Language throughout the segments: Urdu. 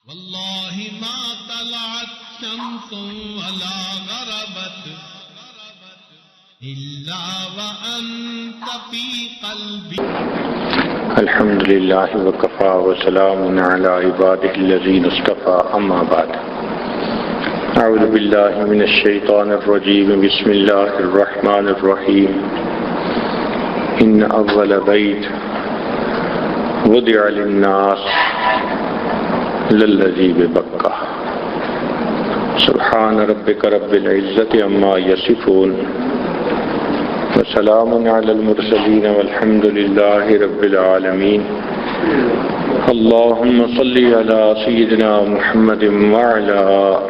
والله ما طلعت شمس ولا غربت إلا وأنت في قلبي. الحمد لله وكفى وسلام على عباده الذين اصطفى أما بعد. أعوذ بالله من الشيطان الرجيم. بسم الله الرحمن الرحيم. إن أول بيت وضع للناس للذي ببكة. سبحان ربك رب العزة عما يصفون وسلام على المرسلين والحمد لله رب العالمين. اللهم صل على سيدنا محمد وعلى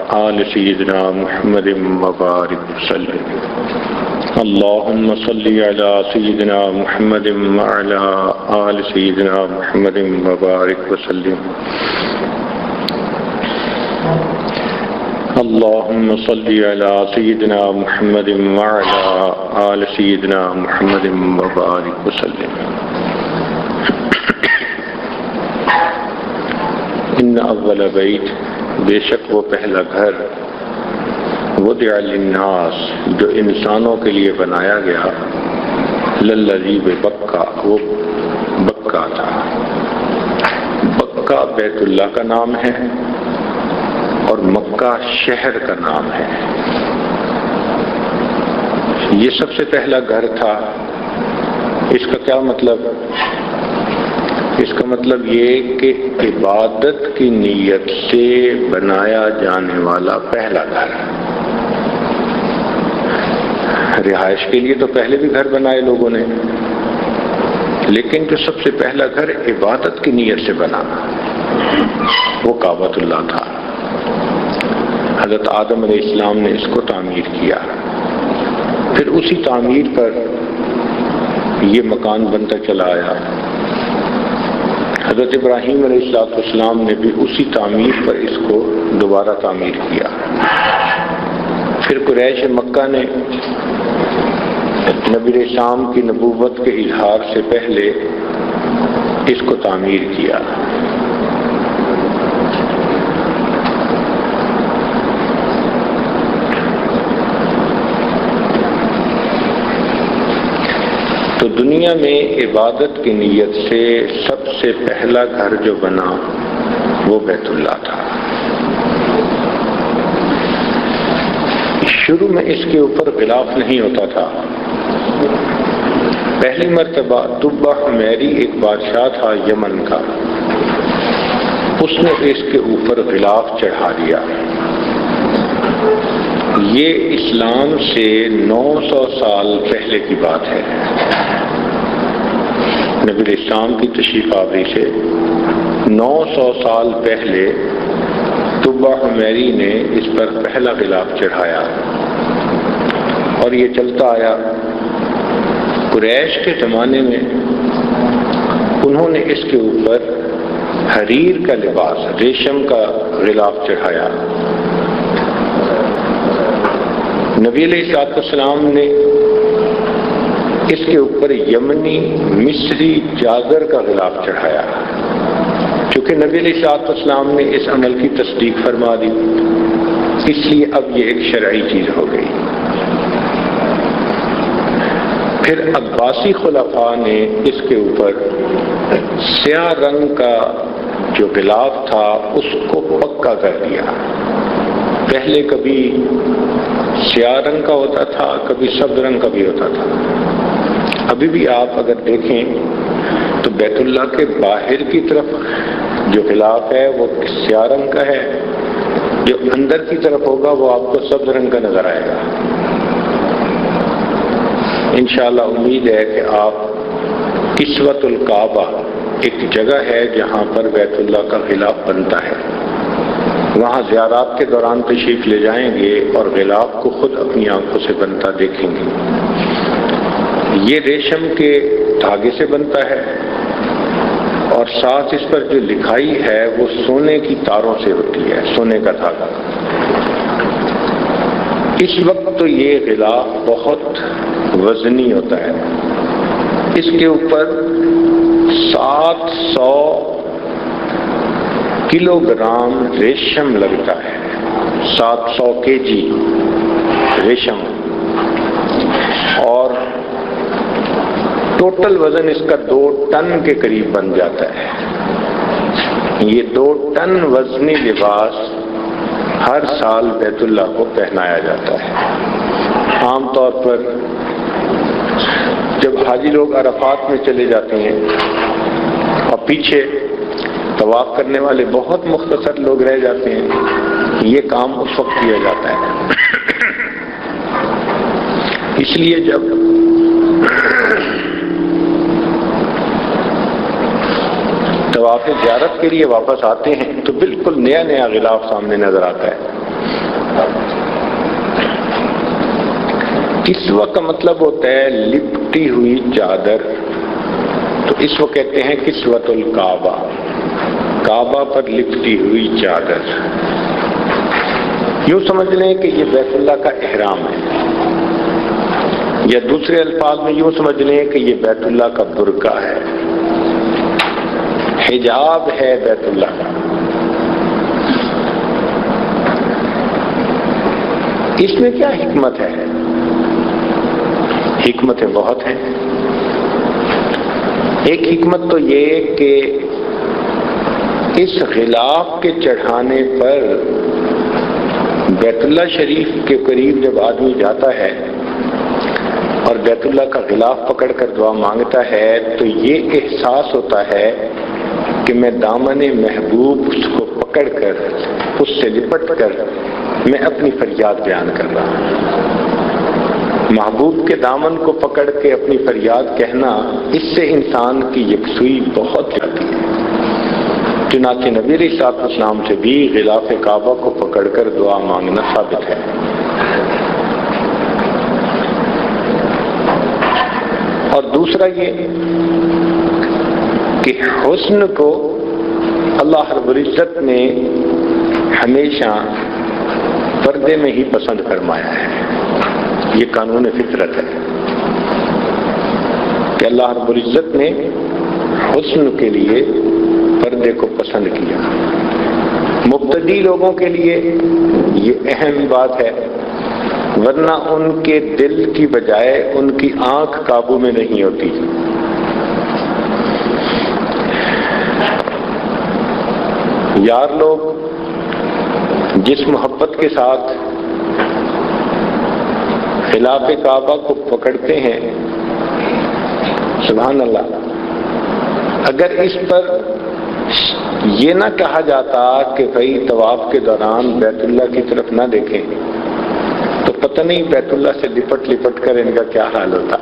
آل سيدنا محمد وبارك وسلم. اللهم صل على سيدنا محمد وعلى آل سيدنا محمد وبارك وسلم. اللهم صل على سيدنا محمد وعلى آل سيدنا محمد وبارك وسلم. ان اول بیت، بے شک وہ پہلا گھر، وضع للناس، جو انسانوں کے لیے بنایا گیا، للذی ببکہ، وہ بکہ تھا۔ بکہ بیت اللہ کا نام ہے اور مکہ شہر کا نام ہے۔ یہ سب سے پہلا گھر تھا۔ اس کا کیا مطلب؟ اس کا مطلب یہ کہ عبادت کی نیت سے بنایا جانے والا پہلا گھر۔ رہائش کے لیے تو پہلے بھی گھر بنائے لوگوں نے، لیکن جو سب سے پہلا گھر عبادت کی نیت سے بنا وہ کعبۃ اللہ تھا۔ حضرت آدم علیہ السلام نے اس کو تعمیر کیا، پھر اسی تعمیر پر یہ مکان بنتا چلا آیا۔ حضرت ابراہیم علیہ السلام نے بھی اسی تعمیر پر اس کو دوبارہ تعمیر کیا۔ پھر قریش مکہ نے نبی علیہ السلام کی نبوت کے اظہار سے پہلے اس کو تعمیر کیا۔ تو دنیا میں عبادت کی نیت سے سب سے پہلا گھر جو بنا وہ بیت اللہ تھا۔ شروع میں اس کے اوپر غلاف نہیں ہوتا تھا۔ پہلی مرتبہ طبہ حمیری ایک بادشاہ تھا یمن کا، اس نے اس کے اوپر غلاف چڑھا دیا۔ یہ اسلام سے 900 سال پہلے کی بات ہے۔ نبی علیہ السلام کی تشریف آوری سے 900 سال پہلے طبہ حمیری نے اس پر پہلا غلاف چڑھایا اور یہ چلتا آیا۔ قریش کے زمانے میں انہوں نے اس کے اوپر حریر کا لباس، ریشم کا غلاف چڑھایا۔ نبی علیہ السلام نے اس کے اوپر یمنی مصری جاگر کا غلاف چڑھایا۔ چونکہ نبی علیہ السلام نے اس عمل کی تصدیق فرما دی، اس لیے اب یہ ایک شرعی چیز ہو گئی۔ پھر عباسی خلفاء نے اس کے اوپر سیاہ رنگ کا جو غلاف تھا اس کو پکا کر دیا۔ پہلے کبھی سیاہ رنگ کا ہوتا تھا، کبھی سبز رنگ کا بھی ہوتا تھا۔ ابھی بھی آپ اگر دیکھیں تو بیت اللہ کے باہر کی طرف جو غلاف ہے وہ سیاہ رنگ کا ہے، جو اندر کی طرف ہوگا وہ آپ کو سبز رنگ کا نظر آئے گا۔ انشاءاللہ امید ہے کہ آپ کسوۃ الکعبہ، ایک جگہ ہے جہاں پر بیت اللہ کا غلاف بنتا ہے، وہاں زیارات کے دوران تشریف لے جائیں گے اور غلاف کو خود اپنی آنکھوں سے بنتا دیکھیں گے۔ یہ ریشم کے دھاگے سے بنتا ہے اور ساتھ اس پر جو لکھائی ہے وہ سونے کی تاروں سے ہوتی ہے، سونے کا دھاگا۔ اس وقت تو یہ غلاف بہت وزنی ہوتا ہے، اس کے اوپر 700 کلو گرام ریشم لگتا ہے، 700 kg ریشم، اور ٹوٹل وزن اس کا 2 ٹن کے قریب بن جاتا ہے۔ یہ 2 ٹن وزنی لباس ہر سال بیت اللہ کو پہنایا جاتا ہے۔ عام طور پر جب حاجی لوگ عرفات میں چلے جاتے ہیں اور پیچھے طواف کرنے والے بہت مختصر لوگ رہ جاتے ہیں، یہ کام اس وقت کیا جاتا ہے۔ اس لیے جب طواف زیارت کے لیے واپس آتے ہیں تو بالکل نیا نیا غلاف سامنے نظر آتا ہے۔ کسوہ کا مطلب ہوتا ہے لپٹی ہوئی چادر، تو اس کو کہتے ہیں کسوۃ الکعبہ، کعبہ پر لپٹی ہوئی چادر۔ یوں سمجھ لیں کہ یہ بیت اللہ کا احرام ہے، یا دوسرے الفاظ میں یوں سمجھ لیں کہ یہ بیت اللہ کا برقع ہے، حجاب ہے بیت اللہ کا۔ اس میں کیا حکمت ہے؟ حکمتیں بہت ہیں۔ ایک حکمت تو یہ کہ اس غلاف کے چڑھانے پر بیت اللہ شریف کے قریب جب آدمی جاتا ہے اور بیت اللہ کا غلاف پکڑ کر دعا مانگتا ہے تو یہ احساس ہوتا ہے کہ میں دامن محبوب اس کو پکڑ کر، اس سے لپٹ کر میں اپنی فریاد بیان کر رہا ہوں۔ محبوب کے دامن کو پکڑ کے اپنی فریاد کہنا، اس سے انسان کی یکسوئی بہت جاتی ہے۔ چنانچہ نبی علیہ السلام سے بھی غلاف کعبہ کو پکڑ کر دعا مانگنا ثابت ہے۔ اور دوسرا یہ کہ حسن کو اللہ رب العزت نے ہمیشہ پردے میں ہی پسند فرمایا ہے۔ یہ قانون فطرت ہے کہ اللہ رب العزت نے حسن کے لیے پردے کو پسند کیا۔ مبتدی لوگوں کے لیے یہ اہم بات ہے، ورنہ ان کے دل کی بجائے ان کی آنکھ قابو میں نہیں ہوتی۔ یار لوگ جس محبت کے ساتھ خلاف کعبہ کو پکڑتے ہیں، سبحان اللہ، اگر اس پر یہ نہ کہا جاتا کہ بھائی طواف کے دوران بیت اللہ کی طرف نہ دیکھیں، تو پتہ نہیں بیت اللہ سے لپٹ لپٹ کر ان کا کیا حال ہوتا۔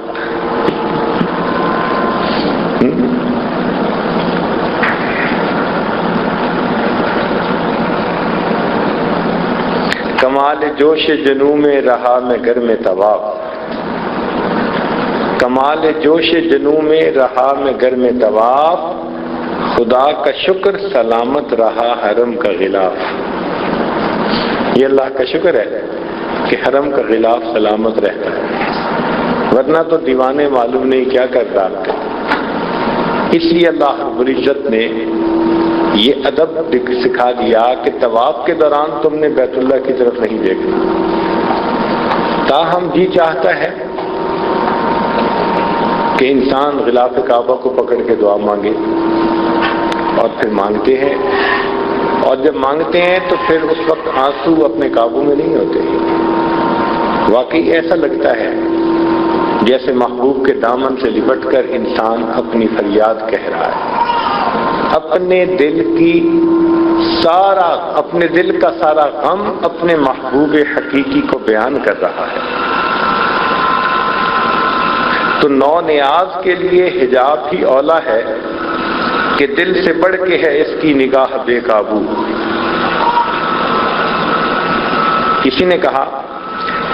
کمال جوش جنوں میں رہا میں گھر میں طواف، کمال جوش جنوں میں رہا میں گھر میں طواف، خدا کا شکر سلامت رہا حرم کا غلاف۔ یہ اللہ کا شکر ہے کہ حرم کا غلاف سلامت رہتا ہے، ورنہ تو دیوانے معلوم نہیں کیا کرتا۔ اس لیے اللہ رب العزت نے یہ ادب سکھا دیا کہ طواف کے دوران تم نے بیت اللہ کی طرف نہیں دیکھنا۔ تاہم جی چاہتا ہے کہ انسان غلاف کعبہ کو پکڑ کے دعا مانگے، اور پھر مانگتے ہیں، اور جب مانگتے ہیں تو پھر اس وقت آنسو اپنے قابو میں نہیں ہوتے۔ واقعی ایسا لگتا ہے جیسے محبوب کے دامن سے لپٹ کر انسان اپنی فریاد کہہ رہا ہے، اپنے دل کا سارا غم اپنے محبوب حقیقی کو بیان کر رہا ہے۔ تو نو نیاز کے لیے حجاب ہی اولا ہے کہ دل سے بڑھ کے ہے اس کی نگاہ بے قابو۔ کسی نے کہا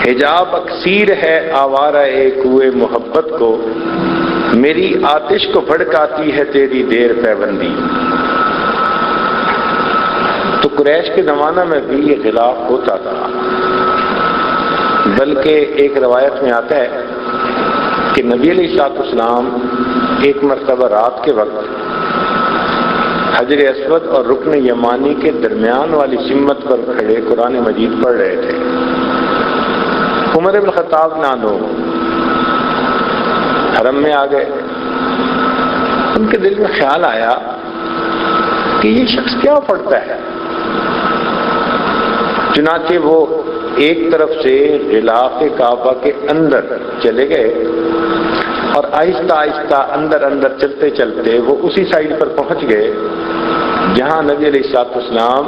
حجاب اکثیر ہے آوارہ کوئے محبت کو، میری آتش کو بھڑکاتی ہے تیری دیر پیوندی۔ تو قریش کے زمانہ میں بھی یہ غلاف ہوتا تھا، بلکہ ایک روایت میں آتا ہے کہ نبی علیہ السلام ایک مرتبہ رات کے وقت حجر اسود اور رکن یمانی کے درمیان والی سمت پر کھڑے قرآن مجید پڑھ رہے تھے۔ عمر بن خطاب نانو حرم میں آ گئے، ان کے دل میں خیال آیا کہ یہ شخص کیا پڑھتا ہے، چنانچہ وہ ایک طرف سے غلاف کعبہ کے اندر چلے گئے اور آہستہ آہستہ اندر اندر چلتے چلتے وہ اسی سائڈ پر پہنچ گئے جہاں نبی علیہ الصلوۃ والسلام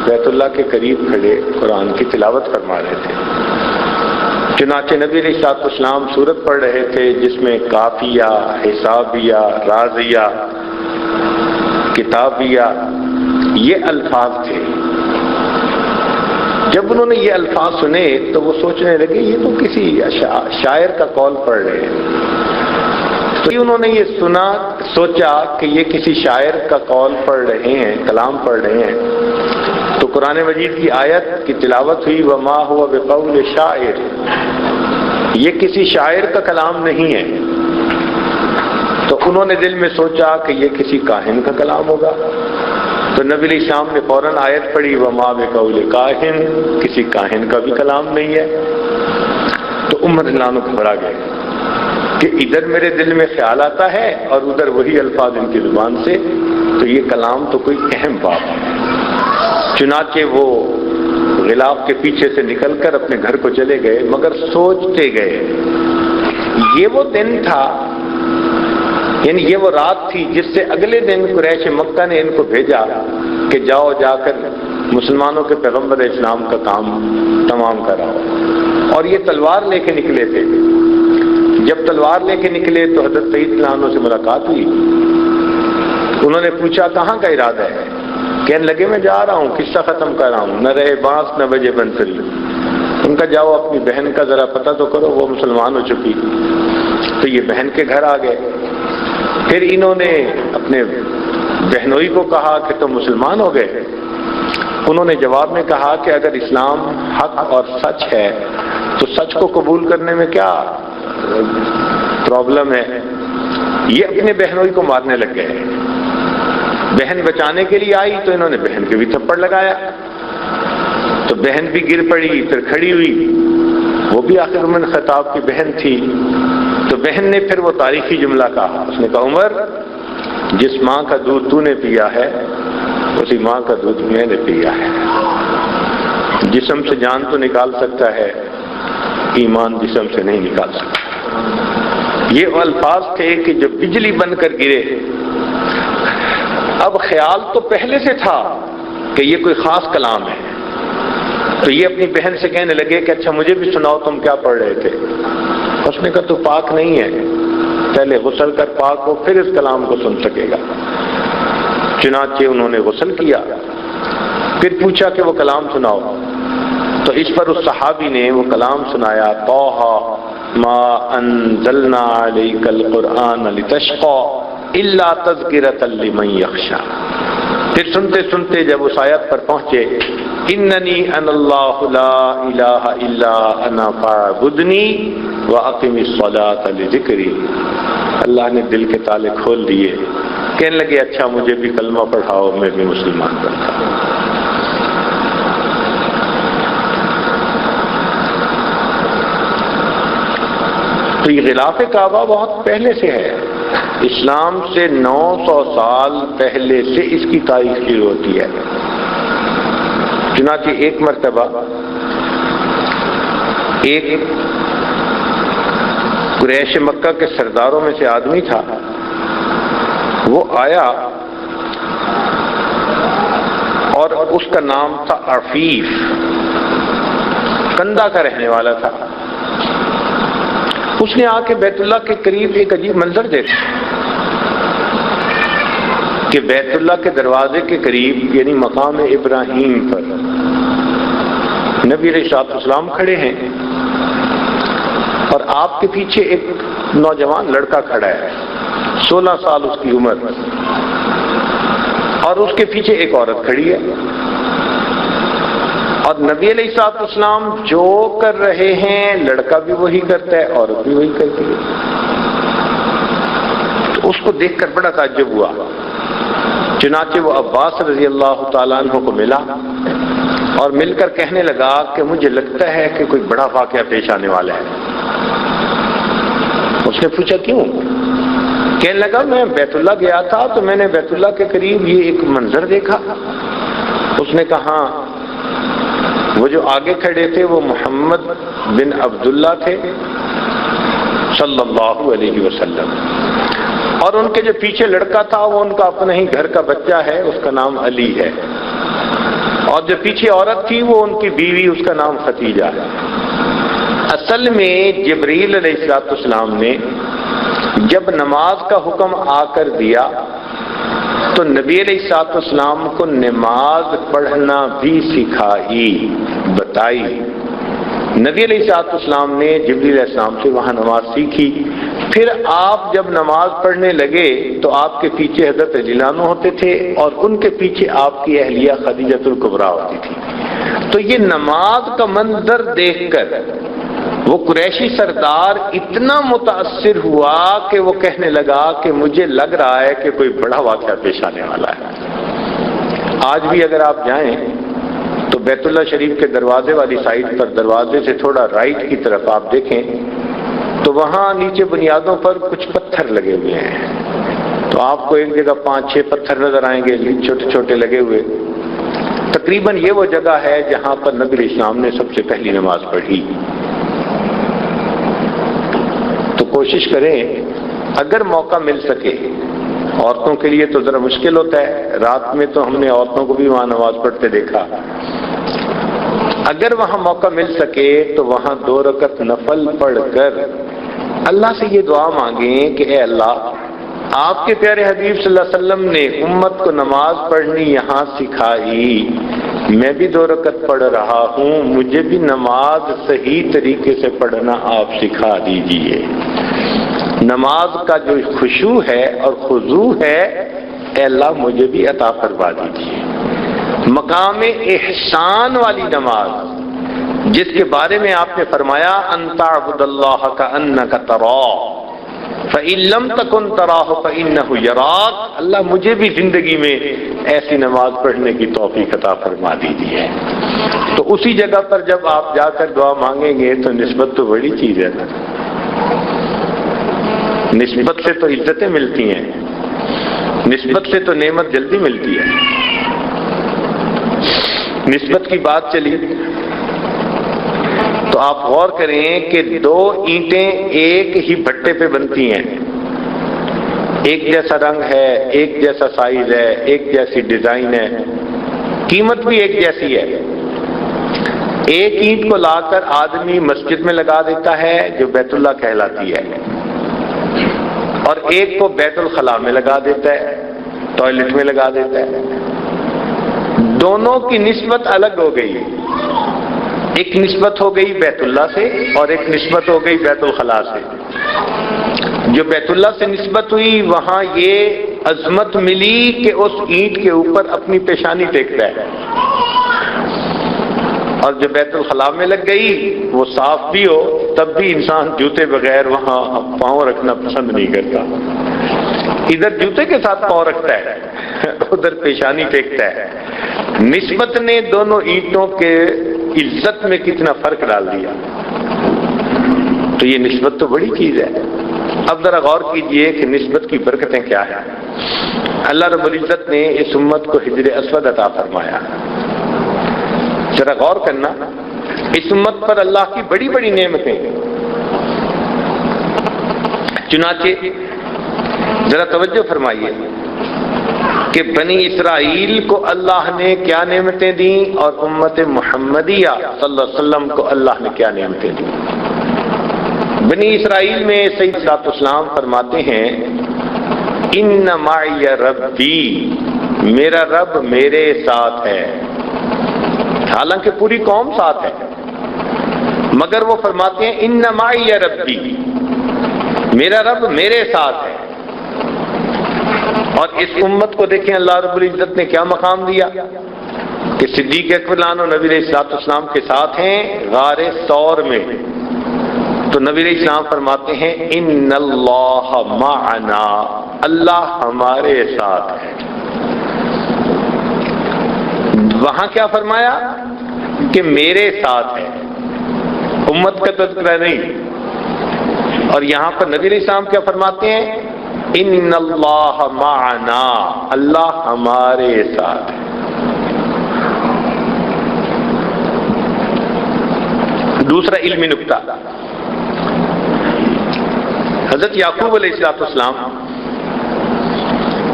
بیت اللہ کے قریب کھڑے قرآن کی تلاوت فرما رہے تھے۔ چنانچہ نبی علیہ الصلوۃ والسلام سورت پڑھ رہے تھے جس میں کافیہ، حسابیہ، رازیہ، کتابیہ یہ الفاظ تھے۔ جب انہوں نے یہ الفاظ سنے تو وہ سوچنے لگے یہ تو کسی شاعر کا قول پڑھ رہے ہیں۔ تو انہوں نے یہ سوچا کہ یہ کسی شاعر کا قول پڑھ رہے ہیں، کلام پڑھ رہے ہیں، تو قرآن مجید کی آیت کی تلاوت ہوئی وما هو بقول شاعر، یہ کسی شاعر کا کلام نہیں ہے۔ تو انہوں نے دل میں سوچا کہ یہ کسی کاہن کا کلام ہوگا، تو نبی علیہ السلام نے فوراً آیت پڑھی وما بقول کاہن، کسی کاہن کا بھی کلام نہیں ہے۔ تو عمر رضی اللہ عنہ گھبرا گئے کہ ادھر میرے دل میں خیال آتا ہے اور ادھر وہی الفاظ ان کی زبان سے، تو یہ کلام تو کوئی اہم بات ہے۔ چنانچہ وہ غلاف کے پیچھے سے نکل کر اپنے گھر کو چلے گئے، مگر سوچتے گئے یہ وہ دن تھا، یعنی یہ وہ رات تھی جس سے اگلے دن قریش مکہ نے ان کو بھیجا کہ جاؤ جا کر مسلمانوں کے پیغمبر اسلام کا کام تمام کراؤ، اور یہ تلوار لے کے نکلے تھے۔ جب تلوار لے کے نکلے تو حضرت سعید رضی اللہ عنہ سے ملاقات ہوئی، انہوں نے پوچھا کہاں کا ارادہ ہے؟ کہنے لگے میں جا رہا ہوں، قصہ ختم کر رہا ہوں، نہ رہے بانس نہ بجے بنسری۔ ان کا جاؤ اپنی بہن کا ذرا پتہ تو کرو، وہ مسلمان ہو چکی۔ تو یہ بہن کے گھر آ گئے، پھر انہوں نے اپنے بہنوئی کو کہا کہ تم مسلمان ہو گئے؟ انہوں نے جواب میں کہا کہ اگر اسلام حق اور سچ ہے تو سچ کو قبول کرنے میں کیا پرابلم ہے؟ یہ اپنے بہنوئی کو مارنے لگ گئے۔ بہن بچانے کے لیے آئی تو انہوں نے بہن کے بھی تھپڑ لگایا، تو بہن بھی گر پڑی، پھر کھڑی ہوئی، وہ بھی آخر عمر خطاب کی بہن تھی۔ تو بہن نے پھر وہ تاریخی جملہ کہا، اس نے کہا عمر جس ماں کا دودھ تو نے پیا ہے اسی ماں کا دودھ میں نے پیا ہے۔ جسم سے جان تو نکال سکتا ہے، ایمان جسم سے نہیں نکال سکتا۔ یہ الفاظ تھے کہ جو بجلی بن کر گرے۔ اب خیال تو پہلے سے تھا کہ یہ کوئی خاص کلام ہے، تو یہ اپنی بہن سے کہنے لگے کہ اچھا مجھے بھی سناؤ تم کیا پڑھ رہے تھے؟ اس نے کہا تو پاک نہیں ہے، پہلے غسل کر پاک ہو پھر اس کلام کو سن سکے گا۔ چنانچہ انہوں نے غسل کیا، پھر پوچھا کہ وہ کلام سناؤ، تو اس پر اس صحابی نے وہ کلام سنایا طٰہ ما انزلنا علیک القرآن لتشقى الا تذکرۃ لمن یخشی۔ پھر سنتے سنتے جب اس آیت پر پہنچے اننی انا اللہ لا الہ الا انا فاعبدنی واقم الصلاۃ لذکری، اللہ نے دل کے تالے کھول دیے، کہنے لگے اچھا مجھے بھی کلمہ پڑھاؤ، میں بھی مسلمان بنتا ہوں۔ تو یہ غلاف کعبہ بہت پہلے سے ہے، اسلام سے 900 سال پہلے سے اس کی تاریخ شروع ہوتی ہے۔ چنانچہ ایک مرتبہ ایک قریش مکہ کے سرداروں میں سے آدمی تھا، وہ آیا اور اس کا نام تھا عفیف، کندہ کا رہنے والا تھا۔ اس نے آ کے بیت اللہ کے قریب ایک عجیب منظر دیکھا کہ بیت اللہ کے دروازے کے قریب یعنی مقام ابراہیم پر نبی علیہ الصلوۃ والسلام کھڑے ہیں اور آپ کے پیچھے ایک نوجوان لڑکا کھڑا ہے، 16 سال اس کی عمر، اور اس کے پیچھے ایک عورت کھڑی ہے، اور نبی علیہ الصلوۃ والسلام جو کر رہے ہیں لڑکا بھی وہی کرتا ہے، عورت بھی وہی کرتی ہے۔ تو اس کو دیکھ کر بڑا تعجب ہوا، چنانچہ وہ عباس رضی اللہ تعالیٰ عنہ کو ملا اور مل کر کہنے لگا کہ مجھے لگتا ہے کہ کوئی بڑا واقعہ پیش آنے والا ہے۔ اس نے پوچھا کیوں؟ کہنے لگا میں بیت اللہ گیا تھا تو میں نے بیت اللہ کے قریب یہ ایک منظر دیکھا۔ اس نے کہا وہ جو آگے کھڑے تھے وہ محمد بن عبداللہ تھے صلی اللہ علیہ وسلم، اور ان کے جو پیچھے لڑکا تھا وہ ان کا اپنا ہی گھر کا بچہ ہے، اس کا نام علی ہے، اور جو پیچھے عورت تھی وہ ان کی بیوی، اس کا نام ختیجہ ہے۔ اصل میں جبریل علیہ السلام نے جب نماز کا حکم آ کر دیا تو نبی علیہ السلام کو نماز پڑھنا بھی سکھائی، بتائی۔ نبی علیہ السلام نے جبریل علیہ السلام سے وہاں نماز سیکھی۔ پھر آپ جب نماز پڑھنے لگے تو آپ کے پیچھے حضرت علی عنہ ہوتے تھے اور ان کے پیچھے آپ کی اہلیہ خدیجہ الکبریٰ ہوتی تھی۔ تو یہ نماز کا منظر دیکھ کر وہ قریشی سردار اتنا متاثر ہوا کہ وہ کہنے لگا کہ مجھے لگ رہا ہے کہ کوئی بڑا واقعہ پیش آنے والا ہے۔ آج بھی اگر آپ جائیں تو بیت اللہ شریف کے دروازے والی سائڈ پر، دروازے سے تھوڑا رائٹ کی طرف آپ دیکھیں تو وہاں نیچے بنیادوں پر کچھ پتھر لگے ہوئے ہیں، تو آپ کو ایک جگہ 5-6 پتھر نظر آئیں گے چھوٹے چھوٹے لگے ہوئے۔ تقریباً یہ وہ جگہ ہے جہاں پر نبی علیہ السلام نے سب سے پہلی نماز پڑھی۔ تو کوشش کریں اگر موقع مل سکے، عورتوں کے لیے تو ذرا مشکل ہوتا ہے، رات میں تو ہم نے عورتوں کو بھی وہاں نماز پڑھتے دیکھا، اگر وہاں موقع مل سکے تو وہاں 2 رکعت نفل پڑھ کر اللہ سے یہ دعا مانگیں کہ اے اللہ، آپ کے پیارے حبیب صلی اللہ علیہ وسلم نے امت کو نماز پڑھنی یہاں سکھائی، میں بھی 2 رکعت پڑھ رہا ہوں، مجھے بھی نماز صحیح طریقے سے پڑھنا آپ سکھا دیجئے۔ نماز کا جو خشوع ہے اور خضوع ہے اے اللہ مجھے بھی عطا فرما دیجئے۔ مقام احسان والی نماز جس کے بارے میں آپ نے فرمایا ان تعبد اللہ کأنک تراہ فإن لم تکن تراہ فإنہ یراک، اللہ مجھے بھی زندگی میں ایسی نماز پڑھنے کی توفیق عطا فرما دیجئے۔ تو اسی جگہ پر جب آپ جا کر دعا مانگیں گے تو نسبت تو بڑی چیز ہے نا، نسبت سے تو عزتیں ملتی ہیں، نسبت سے تو نعمت جلدی ملتی ہے۔ نسبت کی بات چلی تو آپ غور کریں کہ 2 اینٹیں ایک ہی بھٹے پہ بنتی ہیں، ایک جیسا رنگ ہے، ایک جیسا سائز ہے، ایک جیسی ڈیزائن ہے، قیمت بھی ایک جیسی ہے۔ ایک اینٹ کو لا کر آدمی مسجد میں لگا دیتا ہے جو بیت اللہ کہلاتی ہے، اور ایک کو بیت الخلاء میں لگا دیتا ہے، ٹوائلٹ میں لگا دیتا ہے۔ دونوں کی نسبت الگ ہو گئی، ایک نسبت ہو گئی بیت اللہ سے اور ایک نسبت ہو گئی بیت الخلاء سے۔ جو بیت اللہ سے نسبت ہوئی وہاں یہ عظمت ملی کہ اس اینٹ کے اوپر اپنی پیشانی ٹیکتا ہے، اور جو بیت الخلاء میں لگ گئی وہ صاف بھی ہو تب بھی انسان جوتے بغیر وہاں پاؤں رکھنا پسند نہیں کرتا، ادھر جوتے کے ساتھ پاؤں رکھتا ہے ادھر پیشانی ٹیکتا ہے۔ نسبت نے دونوں اینٹوں کے عزت میں کتنا فرق ڈال دیا۔ تو یہ نسبت تو بڑی چیز ہے۔ اب ذرا غور کیجئے کہ نسبت کی برکتیں کیا ہیں۔ اللہ رب العزت نے اس امت کو حجر اسود عطا فرمایا۔ ذرا غور کرنا، اس امت پر اللہ کی بڑی بڑی نعمتیں، چنانچہ ذرا توجہ فرمائیے کہ بنی اسرائیل کو اللہ نے کیا نعمتیں دیں اور امت محمدیہ صلی اللہ علیہ وسلم کو اللہ نے کیا نعمتیں دیں۔ بنی اسرائیل میں سید اسلام فرماتے ہیں ان معی ربی، میرا رب میرے ساتھ ہے، حالانکہ پوری قوم ساتھ ہے، مگر وہ فرماتے ہیں ان معی ربی، میرا رب میرے ساتھ ہے۔ اور اس امت کو دیکھیں اللہ رب العزت نے کیا مقام دیا کہ صدیق اکبر عنہ نبی علیہ السلام کے ساتھ ہیں غار ثور میں، تو نبی علیہ السلام فرماتے ہیں ان اللہ معنا، اللہ ہمارے ساتھ ہے۔ وہاں کیا فرمایا کہ میرے ساتھ ہے، امت کا تذکرہ نہیں. اور یہاں پر نبی علیہ السلام کیا فرماتے ہیں؟ ان اللہ معنا، اللہ ہمارے ساتھ ہے. دوسرا علمی نکتہ، حضرت یعقوب علیہ السلام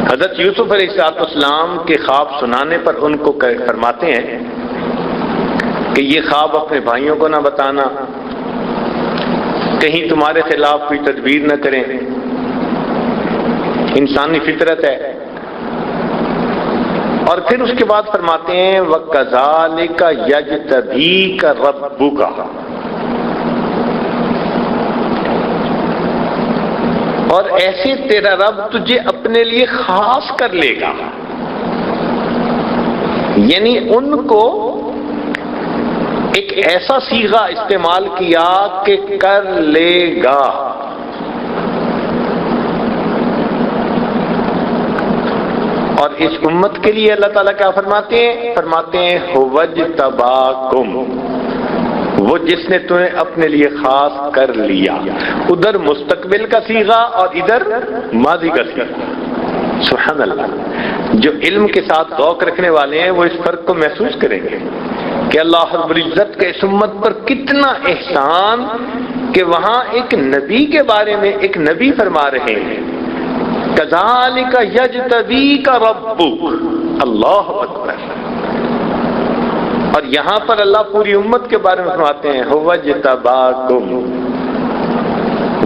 حضرت یوسف علیہ السلام کے خواب سنانے پر ان کو فرماتے ہیں کہ یہ خواب اپنے بھائیوں کو نہ بتانا، کہیں تمہارے خلاف کوئی تدبیر نہ کریں، انسانی فطرت ہے. اور پھر اس کے بعد فرماتے ہیں وَكَذَلِكَ يَجْتَبِيكَ رَبُّكَ، اور ایسے تیرا رب تجھے اپنے لیے خاص کر لے گا. یعنی ان کو ایک ایسا صیغہ استعمال کیا کہ کر لے گا. اور اس امت کے لیے اللہ تعالیٰ کیا فرماتے ہیں؟ فرماتے ہیں هُوَ اجْتَبَاكُمْ، وہ جس نے تمہیں اپنے لیے خاص کر لیا. ادھر مستقبل کا صیغہ اور ادھر ماضی کا صیغہ. سبحان اللہ. جو علم کے ساتھ ذوق رکھنے والے ہیں وہ اس فرق کو محسوس کریں گے کہ اللہ رب العزت کے اس امت پر کتنا احسان کہ وہاں ایک نبی کے بارے میں ایک نبی فرما رہے ہیں کذالک یجتبیک ربک. اللہ اکبر. اور یہاں پر اللہ پوری امت کے بارے میں فرماتے ہیں هو اجتباکم،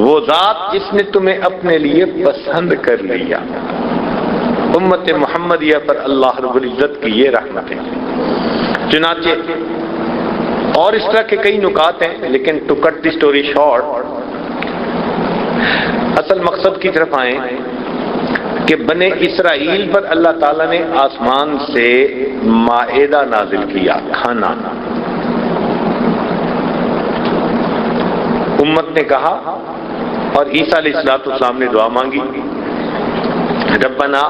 وہ ذات جس نے تمہیں اپنے لیے پسند کر لیا. امت محمدیہ پر اللہ رب العزت کی یہ رحمت ہے. چنانچہ اور اس طرح کے کئی نکات ہیں، لیکن to cut the story short اصل مقصد کی طرف آئیں کہ بنی اسرائیل پر اللہ تعالیٰ نے آسمان سے مائدہ نازل کیا، کھانا. امت نے کہا اور عیسیٰ علیہ السلام نے دعا مانگی ربنا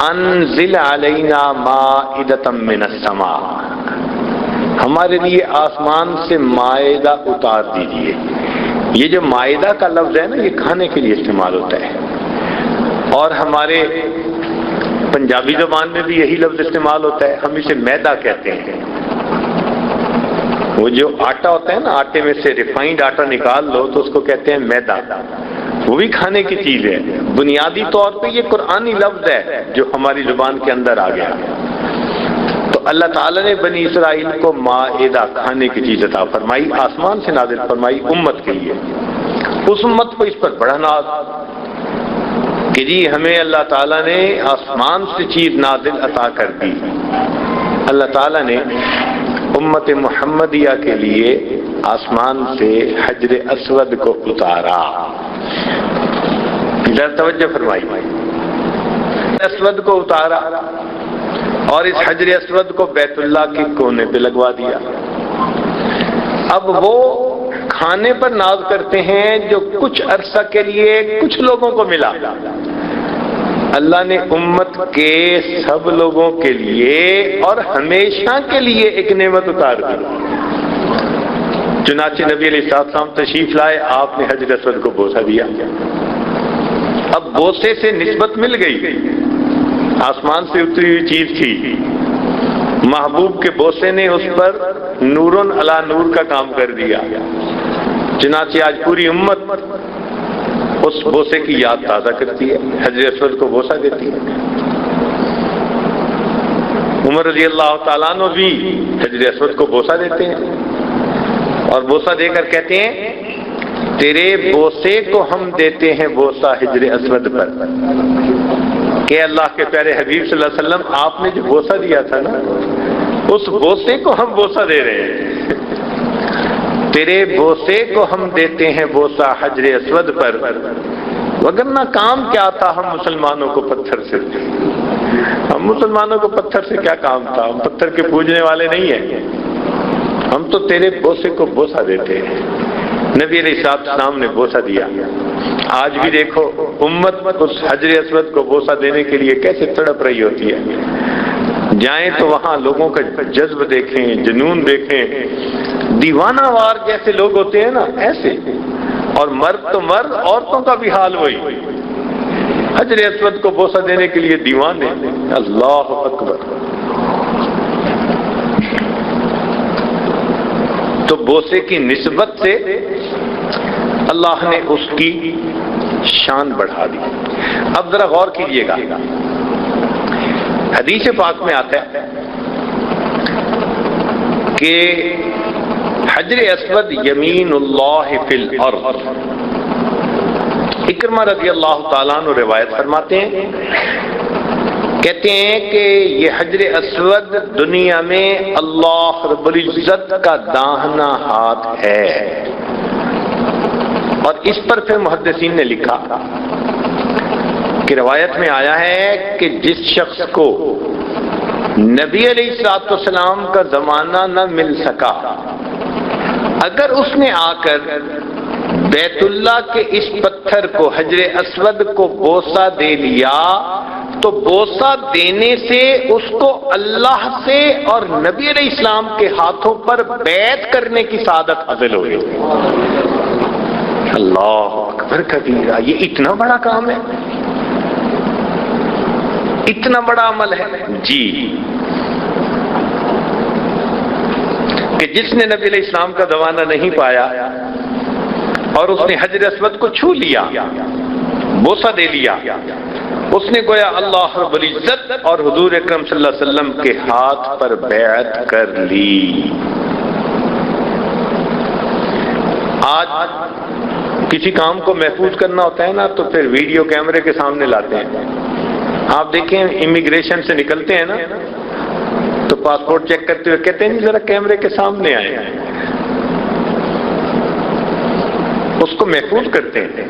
انزل علینا مائدۃ من السماء، ہمارے لیے آسمان سے مائدہ اتار دیجیے. یہ جو مائدہ کا لفظ ہے نا یہ کھانے کے لیے استعمال ہوتا ہے، اور ہمارے پنجابی زبان میں بھی یہی لفظ استعمال ہوتا ہے. ہم اسے میدا کہتے ہیں. وہ جو آٹا ہوتا ہے نا، آٹے میں سے ریفائنڈ آٹا نکال لو تو اس کو کہتے ہیں میدا. وہ بھی کھانے کی چیز ہے. بنیادی طور پہ یہ قرآنی لفظ ہے جو ہماری زبان کے اندر آ گیا. تو اللہ تعالیٰ نے بنی اسرائیل کو مائدہ کھانے کی چیز عطا فرمائی، آسمان سے نازل فرمائی امت کے لیے. اس امت کو اس پر بڑا ناز کہ جی ہمیں اللہ تعالیٰ نے آسمان سے چیز نازل عطا کر دی. اللہ تعالیٰ نے امت محمدیہ کے لیے آسمان سے حجر اسود کو اتارا. ذرا توجہ فرمائی. اسود کو اتارا اور اس حجر اسود کو بیت اللہ کے کونے پہ لگوا دیا. اب وہ کھانے پر ناز کرتے ہیں جو کچھ عرصہ کے لیے کچھ لوگوں کو ملا. اللہ نے امت کے سب لوگوں کے لیے اور ہمیشہ کے لیے ایک نعمت اتار دی. چنانچہ نبی علیہ السلام تشریف لائے، آپ نے حجر اسود کو بوسہ دیا. اب بوسے سے نسبت مل گئی، آسمان سے اتری ہوئی چیز تھی. محبوب کے بوسے نے اس پر نورن علی نور کا کام کر دیا. چنانچہ آج پوری امت اس بوسے کی یاد تازہ کرتی ہے، حجر اسود کو بوسہ دیتی ہے. عمر رضی اللہ تعالیٰ عنہ بھی حجر اسود کو بوسہ دیتے ہیں اور بوسہ دے کر کہتے ہیں تیرے بوسے کو ہم دیتے ہیں بوسہ حجر اسود پر. کہ اللہ کے پیارے حبیب صلی اللہ علیہ وسلم آپ نے جو بوسہ دیا تھا نا اس بوسے کو ہم بوسہ دے رہے ہیں. تیرے بوسے کو ہم دیتے ہیں بوسہ حجر اسود پر، وگرنہ کام کیا تھا ہم مسلمانوں کو پتھر سے. ہم مسلمانوں کو پتھر سے کیا کام تھا؟ ہم پتھر کے پوجنے والے نہیں ہیں. ہم تو تیرے بوسے کو بوسہ دیتے ہیں. نبی علیہ السلام نے بوسہ دیا. آج بھی دیکھو امت اس حجر اسود کو بوسہ دینے کے لیے کیسے تڑپ رہی ہوتی ہے. جائیں تو وہاں لوگوں کا جذب دیکھیں، جنون دیکھیں، دیوانہ وار جیسے لوگ ہوتے ہیں نا ایسے، اور مرد تو مرد، عورتوں کا بھی حال وہی، حجر اسود کو بوسہ دینے کے لیے دیوانے۔ اللہ اکبر۔ تو بوسے کی نسبت سے اللہ نے اس کی شان بڑھا دی۔ اب ذرا غور کیجئے گا، حدیث پاک میں آتا ہے کہ حجر اسود یمین اللہ فی الارض۔ اکرمہ رضی اللہ تعالیٰ عنہ روایت فرماتے ہیں، کہتے ہیں کہ یہ حجر اسود دنیا میں اللہ رب العزت کا داہنا ہاتھ ہے۔ اور اس پر پھر محدثین نے لکھا کہ روایت میں آیا ہے کہ جس شخص کو نبی علیہ الصلوۃ والسلام کا زمانہ نہ مل سکا، اگر اس نے آ کر بیت اللہ کے اس پتھر کو، حجر اسود کو بوسہ دے لیا، تو بوسہ دینے سے اس کو اللہ سے اور نبی علیہ السلام کے ہاتھوں پر بیعت کرنے کی سعادت حاصل ہوئی۔ اللہ اکبر کبیرہ، یہ اتنا بڑا کام ہے، اتنا بڑا عمل ہے جی، کہ جس نے نبی علیہ السلام کا زمانہ نہیں پایا اور اس نے حجر اسود کو چھو لیا، بوسہ دے لیا، اس نے گویا اللہ رب العزت اور حضور اکرم صلی اللہ علیہ وسلم کے ہاتھ پر بیعت کر لی۔ آج کسی کام کو محفوظ کرنا ہوتا ہے نا تو پھر ویڈیو کیمرے کے سامنے لاتے ہیں۔ آپ دیکھیں امیگریشن سے نکلتے ہیں نا تو پاسپورٹ چیک کرتے ہوئے کہتے ہیں نہیں ذرا کیمرے کے سامنے آئے، اس کو محفوظ کرتے ہیں۔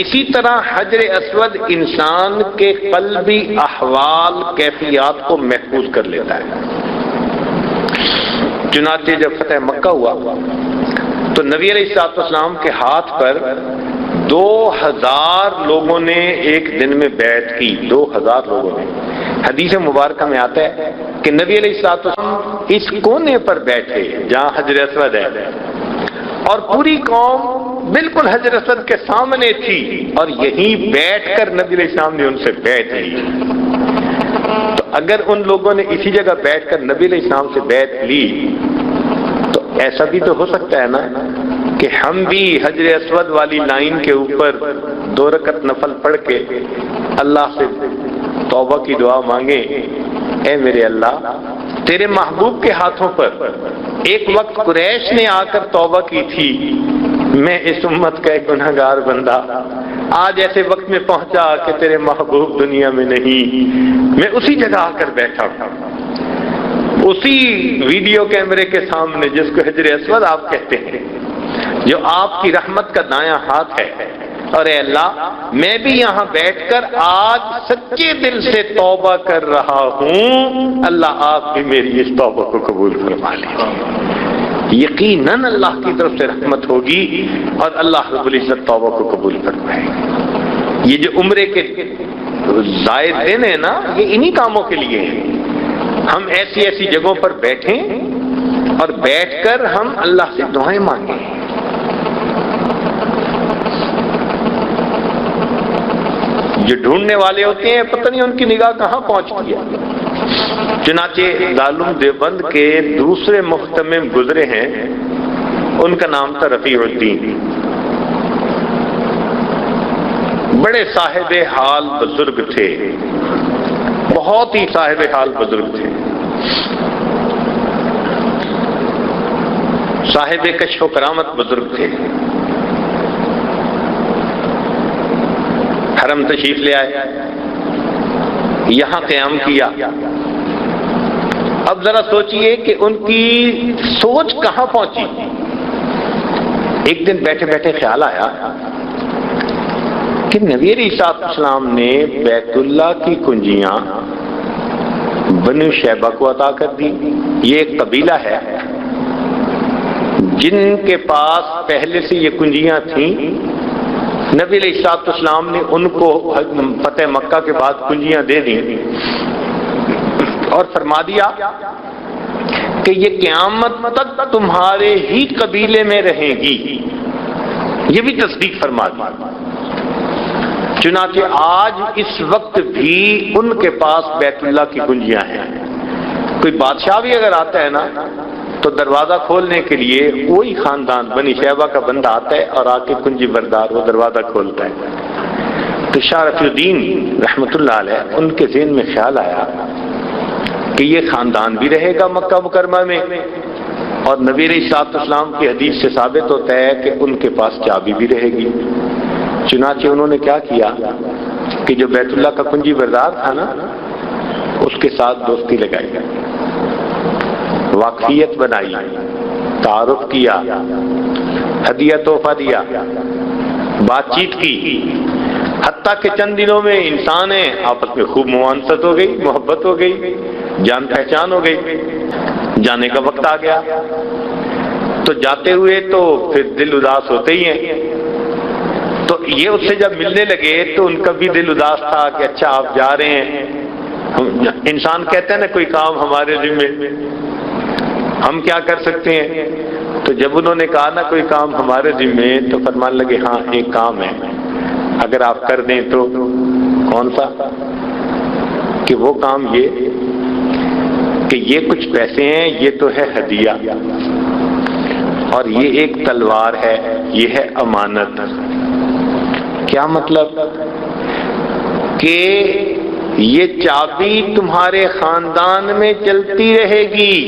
اسی طرح حجر اسود انسان کے قلبی احوال، کیفیات کو محفوظ کر لیتا ہے۔ چنانچہ جب فتح مکہ ہوا تو نبی علیہ الصلوۃ والسلام کے ہاتھ پر 2000 لوگوں نے ایک دن میں بیعت کی، 2000 لوگوں نے۔ حدیث مبارکہ میں آتا ہے کہ نبی علیہ الصلوۃ والسلام اس کونے پر بیٹھے جہاں حجر اسود ہے، اور پوری قوم بالکل حجر اسود کے سامنے تھی، اور یہیں بیٹھ کر نبی علیہ السلام نے ان سے بیعت لی۔ تو اگر ان لوگوں نے اسی جگہ بیٹھ کر نبی علیہ السلام سے بیعت لی تو ایسا بھی تو ہو سکتا ہے نا کہ ہم بھی حجر اسود والی لائن کے اوپر 2 رکعت نفل پڑھ کے اللہ سے توبہ کی دعا مانگیں، اے میرے اللہ، تیرے محبوب کے ہاتھوں پر ایک وقت قریش نے آ کر توبہ کی تھی، میں اس امت کا ایک گناہ گار بندہ آج ایسے وقت میں پہنچا کہ تیرے محبوب دنیا میں نہیں، میں اسی جگہ آ کر بیٹھا ہوں، اسی ویڈیو کیمرے کے سامنے جس کو حجر اسود آپ کہتے ہیں، جو آپ کی رحمت کا دایاں ہاتھ ہے، اور اے اللہ میں بھی یہاں بیٹھ کر آج سچے دل سے توبہ کر رہا ہوں، اللہ آپ بھی میری اس توبہ کو قبول فرما لیجیے۔ یقیناً اللہ کی طرف سے رحمت ہوگی اور اللہ رب العزت توبہ کو قبول فرمائے گا۔ یہ جو عمرے کے زائد دن ہیں نا، یہ انہی کاموں کے لیے ہیں۔ ہم ایسی ایسی جگہوں پر بیٹھیں اور بیٹھ کر ہم اللہ سے دعائیں مانگیں۔ جو ڈھونڈنے والے ہوتے ہیں پتہ نہیں ان کی نگاہ کہاں پہنچتی ہے۔ چنانچہ دارالعلوم دیوبند کے دوسرے محتمم گزرے ہیں، ان کا نام تھا رفیع الدین، بڑے صاحب حال بزرگ تھے، بہت ہی صاحب حال بزرگ تھے، صاحب کشف و کرامت بزرگ تھے۔ حرم تشریف لے آئے، یہاں قیام کیا۔ اب ذرا سوچئے کہ ان کی سوچ کہاں پہنچی۔ ایک دن بیٹھے بیٹھے خیال آیا کہ نبی علیہ السلام نے بیت اللہ کی کنجیاں بنو شیبہ کو عطا کر دی۔ یہ ایک قبیلہ ہے جن کے پاس پہلے سے یہ کنجیاں تھیں، نبی علیہ السلام نے ان کو فتح مکہ کے بعد کنجیاں دے دیں۔ اور فرما دیا کہ یہ قیامت تک تمہارے ہی قبیلے میں رہیں گی، یہ بھی تصدیق فرما دی۔ چنانچہ آج اس وقت بھی ان کے پاس بیت اللہ کی کنجیاں ہیں۔ کوئی بادشاہ بھی اگر آتا ہے نا تو دروازہ کھولنے کے لیے وہی خاندان بنی شیبہ کا بندہ آتا ہے اور آ کے کنجی بردار وہ دروازہ کھولتا ہے۔ تو شاہ رفیع الدین رحمت اللہ علیہ ان کے ذہن میں خیال آیا کہ یہ خاندان بھی رہے گا مکہ مکرمہ میں، اور نبی علیہ الصلوۃ والسلام کی حدیث سے ثابت ہوتا ہے کہ ان کے پاس چابی بھی رہے گی۔ چنانچہ انہوں نے کیا کیا کہ جو بیت اللہ کا کنجی بردار تھا نا اس کے ساتھ دوستی لگائی، واقفیت بنائی، تعارف کیا، ہدیہ تحفہ دیا، بات چیت کی، حتیٰ کہ چند دنوں میں انسان ہیں آپس میں خوب موانست ہو گئی، محبت ہو گئی، جان پہچان ہو گئی۔ جانے کا وقت آ گیا تو جاتے ہوئے تو پھر دل اداس ہوتے ہی ہیں، تو یہ اس سے جب ملنے لگے تو ان کا بھی دل اداس تھا کہ اچھا آپ جا رہے ہیں، انسان کہتے ہیں نا کوئی کام ہمارے ذمہ ہم کیا کر سکتے ہیں، تو جب انہوں نے کہا نا کوئی کام ہمارے ذمہ تو فرمان لگے ہاں ایک کام ہے اگر آپ کر دیں تو۔ کون سا؟ کہ وہ کام یہ کہ یہ کچھ پیسے ہیں، یہ تو ہے ہدیہ، اور یہ ایک تلوار ہے، یہ ہے امانت۔ کیا مطلب؟ کہ یہ چابی تمہارے خاندان میں چلتی رہے گی،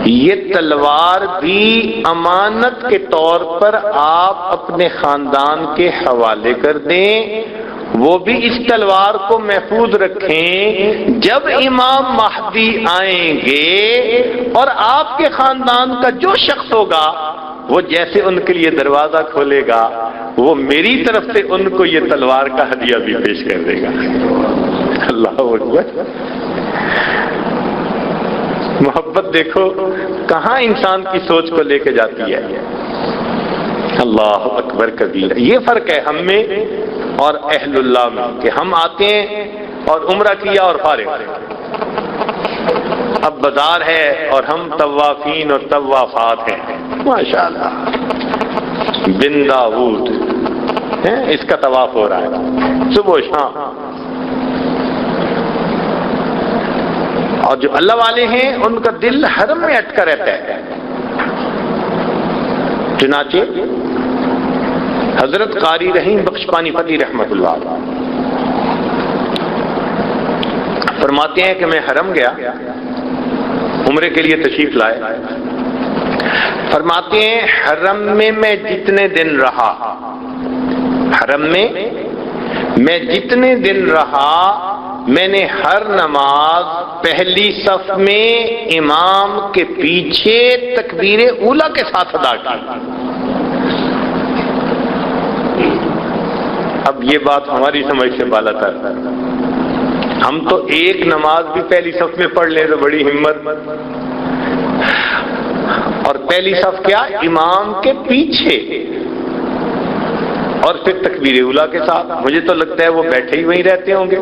یہ تلوار بھی امانت کے طور پر آپ اپنے خاندان کے حوالے کر دیں، وہ بھی اس تلوار کو محفوظ رکھیں۔ جب امام مہدی آئیں گے اور آپ کے خاندان کا جو شخص ہوگا وہ جیسے ان کے لیے دروازہ کھولے گا وہ میری طرف سے ان کو یہ تلوار کا ہدیہ بھی پیش کر دے گا۔ اللہ اکبر! محبت دیکھو کہاں انسان کی سوچ کو لے کے جاتی ہے۔ اللہ اکبر کبیر! یہ فرق ہے ہم میں اور اہل اللہ میں کہ ہم آتے ہیں اور عمرہ کیا اور فارغ، اب بازار ہے اور ہم طوافین اور طوافات ہیں، ماشاءاللہ بن داؤد اس کا طواف ہو رہا ہے صبح و شام۔ اور جو اللہ والے ہیں ان کا دل حرم میں اٹکا رہتا ہے۔ چنانچہ حضرت قاری رحیم بخش پانی پتی رحمت اللہ فرماتے ہیں کہ میں حرم گیا، عمرے کے لیے تشریف لائے۔ فرماتے ہیں حرم میں میں جتنے دن رہا، حرم میں میں جتنے دن رہا میں نے ہر نماز پہلی صف میں امام کے پیچھے تکبیر اولیٰ کے ساتھ ادا کی۔ اب یہ بات ہماری سمجھ سے بالا تر، ہم تو ایک نماز بھی پہلی صف میں پڑھ لیں تو بڑی ہمت، اور پہلی صف کیا؟ امام کے پیچھے، اور پھر تکبیر اولیٰ کے ساتھ۔ مجھے تو لگتا ہے وہ بیٹھے ہی وہیں رہتے ہوں گے،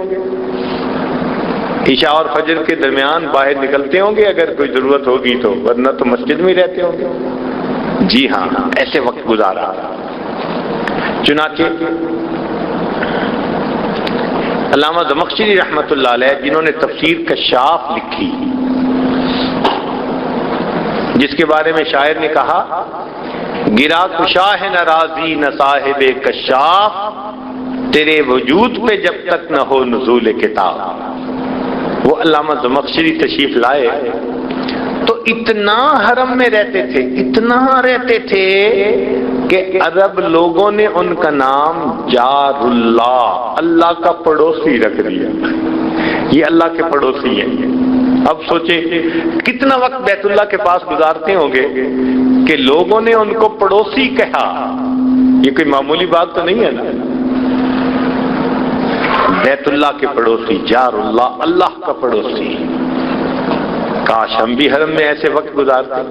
عشاء اور فجر کے درمیان باہر نکلتے ہوں گے اگر کوئی ضرورت ہوگی تو، ورنہ تو مسجد میں ہی رہتے ہوں گے۔ جی ہاں، ایسے وقت گزارا۔ چنانچہ علامہ زمخشری رحمت اللہ علیہ جنہوں نے تفسیر کشاف لکھی، جس کے بارے میں شاعر نے کہا گرا کشا ہے نہ راضی نہ صاحب کشاف، تیرے وجود پہ جب تک نہ ہو نزول کتاب۔ وہ علامہ زمخشری تشریف لائے تو اتنا حرم میں رہتے تھے، اتنا رہتے تھے کہ عرب لوگوں نے ان کا نام جار اللہ، اللہ کا پڑوسی رکھ دیا۔ یہ اللہ کے پڑوسی ہیں۔ اب سوچیں کتنا وقت بیت اللہ کے پاس گزارتے ہوں گے کہ لوگوں نے ان کو پڑوسی کہا۔ یہ کوئی معمولی بات تو نہیں ہے نا۔ بیت اللہ کے پڑوسی، جار اللہ، اللہ کا پڑوسی۔ کاش ہم بھی حرم میں ایسے وقت گزارتے۔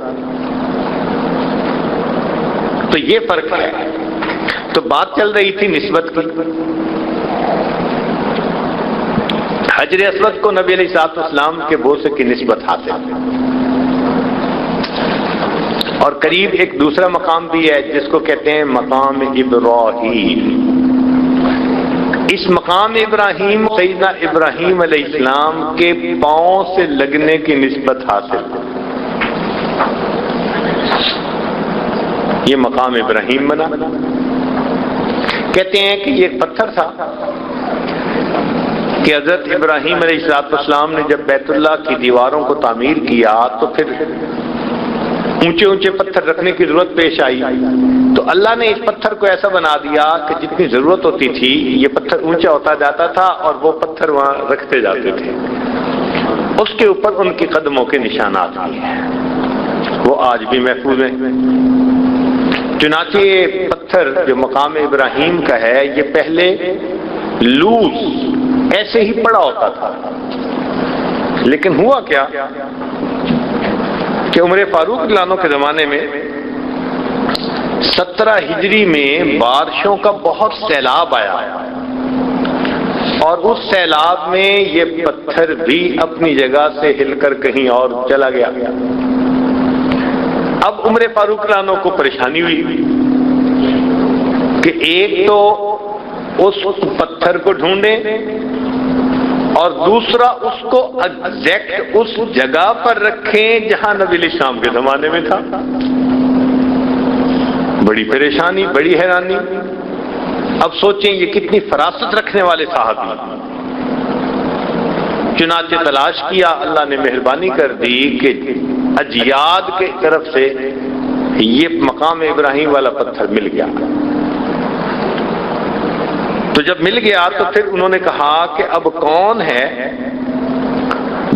تو یہ فرق ہے۔ تو بات چل رہی تھی نسبت کی۔ حجر اسود کو نبی علیہ الصلوۃ والسلام کے بوسے کی نسبت حاصل ہے۔ اور قریب ایک دوسرا مقام بھی ہے جس کو کہتے ہیں مقام ابراہیم۔ اس مقام ابراہیم سیدنا ابراہیم علیہ السلام کے پاؤں سے لگنے کی نسبت حاصل ہے۔ یہ مقام ابراہیم بنا۔ کہتے ہیں کہ یہ ایک پتھر تھا کہ حضرت ابراہیم علیہ السلام نے جب بیت اللہ کی دیواروں کو تعمیر کیا تو پھر اونچے اونچے پتھر رکھنے کی ضرورت پیش آئی، تو اللہ نے اس پتھر کو ایسا بنا دیا کہ جتنی ضرورت ہوتی تھی یہ پتھر اونچا ہوتا جاتا تھا اور وہ پتھر وہاں رکھتے جاتے تھے۔ اس کے اوپر ان کے قدموں کے نشانات بھی ہیں، وہ آج بھی محفوظ ہیں۔ چنانچہ یہ پتھر جو مقام ابراہیم کا ہے یہ پہلے لوز ایسے ہی پڑا ہوتا تھا، لیکن ہوا کیا کہ عمر فاروق رضی اللہ عنہ کے زمانے میں 17 ہجری میں بارشوں کا بہت سیلاب آیا، اور اس سیلاب میں یہ پتھر بھی اپنی جگہ سے ہل کر کہیں اور چلا گیا۔ اب عمر فاروق رضی اللہ عنہ کو پریشانی ہوئی کہ ایک تو اس پتھر کو ڈھونڈیں اور دوسرا اس کو ایگزیکٹ اس جگہ پر رکھیں جہاں نبی علیہ السلام کے زمانے میں تھا۔ بڑی پریشانی، بڑی حیرانی۔ اب سوچیں یہ کتنی فراست رکھنے والے صحابی۔ چنانچہ تلاش کیا، اللہ نے مہربانی کر دی کہ اجیاد کے طرف سے یہ مقام ابراہیم والا پتھر مل گیا۔ تو جب مل گیا تو پھر انہوں نے کہا کہ اب کون ہے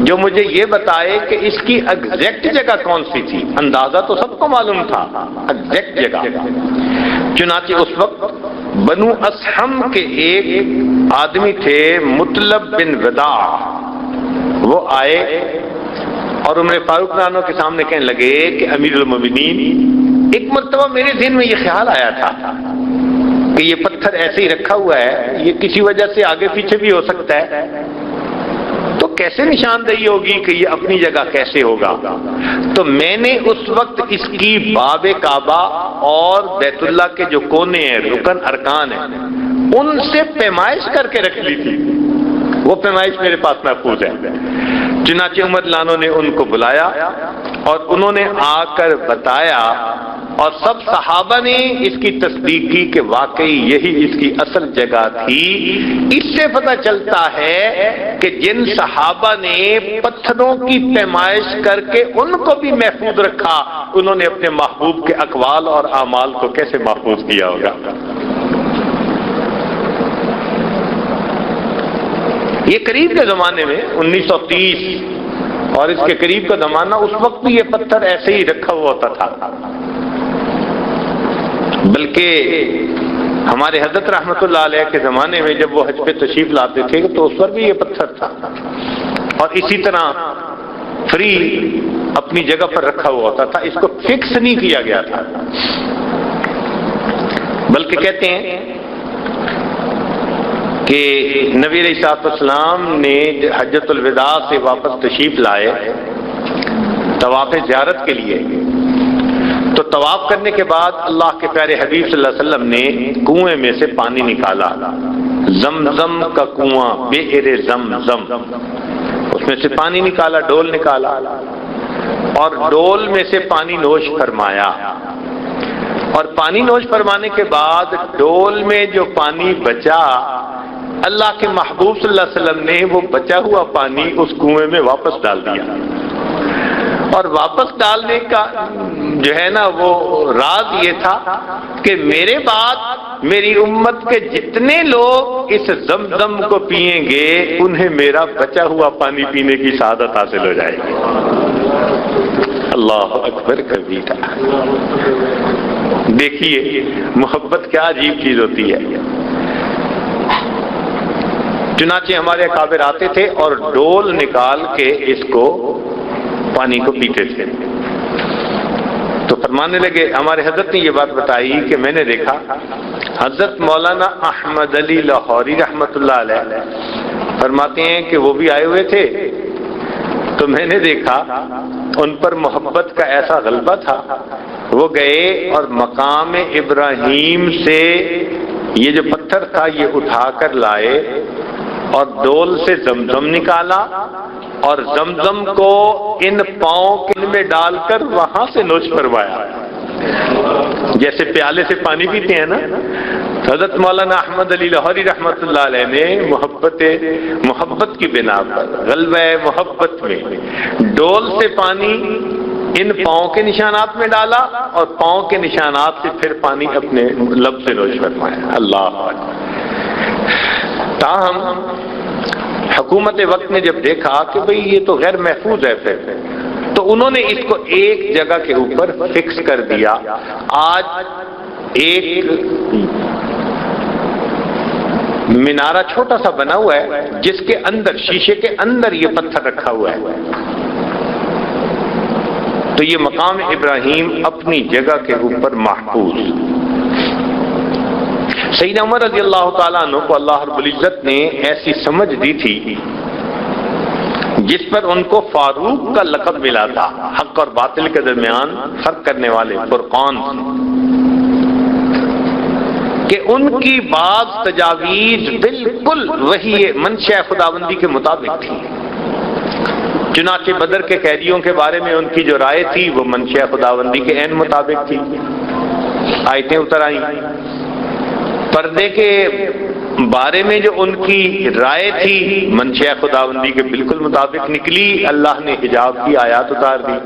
جو مجھے یہ بتائے کہ اس کی ایگزیکٹ جگہ کون سی تھی؟ اندازہ تو سب کو معلوم تھا، ایگزیکٹ جگہ۔ چنانچہ اس وقت بنو اسحم کے ایک آدمی تھے مطلب بن وداع، وہ آئے اور عمر فاروق رضی اللہ عنہ کے سامنے کہنے لگے کہ امیر المومنین، ایک مرتبہ میرے ذہن میں یہ خیال آیا تھا کہ یہ پتھر ایسے ہی رکھا ہوا ہے، یہ کسی وجہ سے آگے پیچھے بھی ہو سکتا ہے، تو کیسے نشاندہی ہوگی کہ یہ اپنی جگہ کیسے ہوگا؟ تو میں نے اس وقت اس کی باب کعبہ اور بیت اللہ کے جو کونے ہیں، رکن ارکان ہیں، ان سے پیمائش کر کے رکھ لی تھی، وہ پیمائش میرے پاس محفوظ ہے۔ چنانچہ عمر رضی اللہ عنہ نے ان کو بلایا اور انہوں نے آ کر بتایا، اور سب صحابہ نے اس کی تصدیق کی کہ واقعی یہی اس کی اصل جگہ تھی۔ اس سے پتہ چلتا ہے کہ جن صحابہ نے پتھروں کی پیمائش کر کے ان کو بھی محفوظ رکھا، انہوں نے اپنے محبوب کے اقوال اور اعمال کو کیسے محفوظ کیا ہوگا۔ یہ قریب کے زمانے میں 1930 اور اس کے قریب کا زمانہ، اس وقت بھی یہ پتھر ایسے ہی رکھا ہوا ہوتا تھا، بلکہ ہمارے حضرت رحمت اللہ علیہ کے زمانے میں جب وہ حج پہ تشریف لاتے تھے تو اس پر بھی یہ پتھر تھا، اور اسی طرح فری اپنی جگہ پر رکھا ہوا ہوتا تھا، اس کو فکس نہیں کیا گیا تھا۔ بلکہ کہتے ہیں کہ نبی علیہ الصلوۃ والسلام نے حجۃ الوداع سے واپس تشریف لائے طواف زیارت کے لیے، تو طواف کرنے کے بعد اللہ کے پیارے حبیب صلی اللہ علیہ وسلم نے کنویں میں سے پانی نکالا، زمزم کا کنواں، بئر زمزم، اس میں سے پانی نکالا، ڈول نکالا، اور ڈول میں سے پانی نوش فرمایا، اور پانی نوش فرمانے کے بعد ڈول میں جو پانی بچا، اللہ کے محبوب صلی اللہ علیہ وسلم نے وہ بچا ہوا پانی اس کنویں میں واپس ڈال دیا۔ اور واپس ڈالنے کا جو ہے نا وہ راز یہ تھا کہ میرے بعد میری امت کے جتنے لوگ اس زمزم کو پئیں گے انہیں میرا بچا ہوا پانی پینے کی سعادت حاصل ہو جائے گی۔ اللہ اکبر کبیرہ۔ دیکھیے محبت کیا عجیب چیز ہوتی ہے۔ چنانچہ ہمارے اکابر آتے تھے اور ڈول نکال کے اس کو پانی کو پیتے تھے، تو فرمانے لگے، ہمارے حضرت نے یہ بات بتائی کہ میں نے دیکھا حضرت مولانا احمد علی لاہوری رحمت اللہ علیہ فرماتے ہیں کہ وہ بھی آئے ہوئے تھے تو میں نے دیکھا ان پر محبت کا ایسا غلبہ تھا، وہ گئے اور مقام ابراہیم سے یہ جو پتھر تھا یہ اٹھا کر لائے اور ڈول سے زمزم نکالا اور زمزم کو ان پاؤں کے میں ڈال کر وہاں سے نوش فرمایا، جیسے پیالے سے پانی پیتے ہیں نا۔ حضرت مولانا احمد علی لاہوری رحمۃ اللہ علیہ نے محبت کی بنا پر غلبہ محبت میں ڈول سے پانی ان پاؤں کے نشانات میں ڈالا اور پاؤں کے نشانات سے پھر پانی اپنے لب سے نوش فرمایا۔ اللہ اکبر۔ تاہم حکومت وقت نے جب دیکھا کہ بھئی یہ تو غیر محفوظ ہے پھر، تو انہوں نے اس کو ایک جگہ کے اوپر فکس کر دیا۔ آج ایک مینارہ چھوٹا سا بنا ہوا ہے جس کے اندر شیشے کے اندر یہ پتھر رکھا ہوا ہے، تو یہ مقام ابراہیم اپنی جگہ کے اوپر محفوظ۔ سیدنا عمر رضی اللہ تعالیٰ عنہ کو اللہ رب العزت نے ایسی سمجھ دی تھی جس پر ان کو فاروق کا لقب ملا تھا، حق اور باطل کے درمیان فرق کرنے والے فرقان، کہ ان کی بعض تجاویز بالکل وہی منشاء خداوندی کے مطابق تھی۔ چنانچہ بدر کے قیدیوں کے بارے میں ان کی جو رائے تھی وہ منشاء خداوندی کے عین مطابق تھی، آیتیں اتر آئیں۔ پردے کے بارے میں جو ان کی رائے تھی منشاء خداوندی کے بالکل مطابق نکلی، اللہ نے حجاب کی آیات اتار دی۔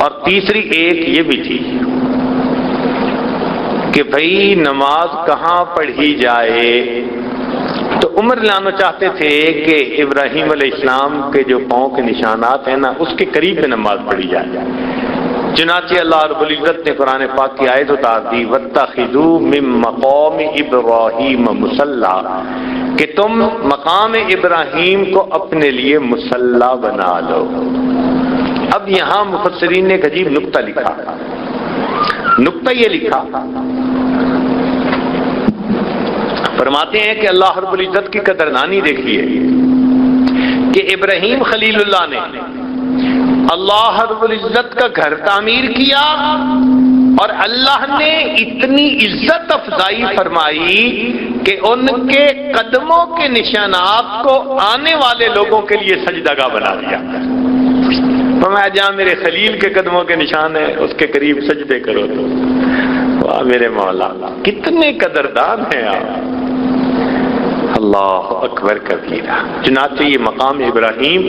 اور تیسری ایک یہ بھی تھی کہ بھئی نماز کہاں پڑھی جائے، تو عمر لانا چاہتے تھے کہ ابراہیم علیہ السلام کے جو پاؤں کے نشانات ہیں نا اس کے قریب میں نماز پڑھی جائے۔ چنانچہ اللہ رب العزت نے قرآن پاک کی آیت اتار دی، وَاتَّخِذُوا مِن مَّقَامِ إِبْرَاهِيمَ مُصَلًّى، کہ تم مقام ابراہیم کو اپنے لیے مصلی بنا لو۔ اب یہاں مفسرین نے ایک عجیب نکتہ لکھا، نکتہ یہ لکھا، فرماتے ہیں کہ اللہ رب العزت کی قدردانی دیکھیے کہ ابراہیم خلیل اللہ نے اللہ رب العزت کا گھر تعمیر کیا اور اللہ نے اتنی عزت افزائی فرمائی کہ ان کے قدموں کے نشانات کو آنے والے لوگوں کے لیے سجدگاہ بنا دیا۔ فرمایا جہاں میرے خلیل کے قدموں کے نشان ہیں اس کے قریب سجدے کرو تو۔ واہ میرے مولا، کتنے قدردان ہیں آپ، اللہ اکبر کبیرہ۔ چنانچہ یہ مقام ابراہیم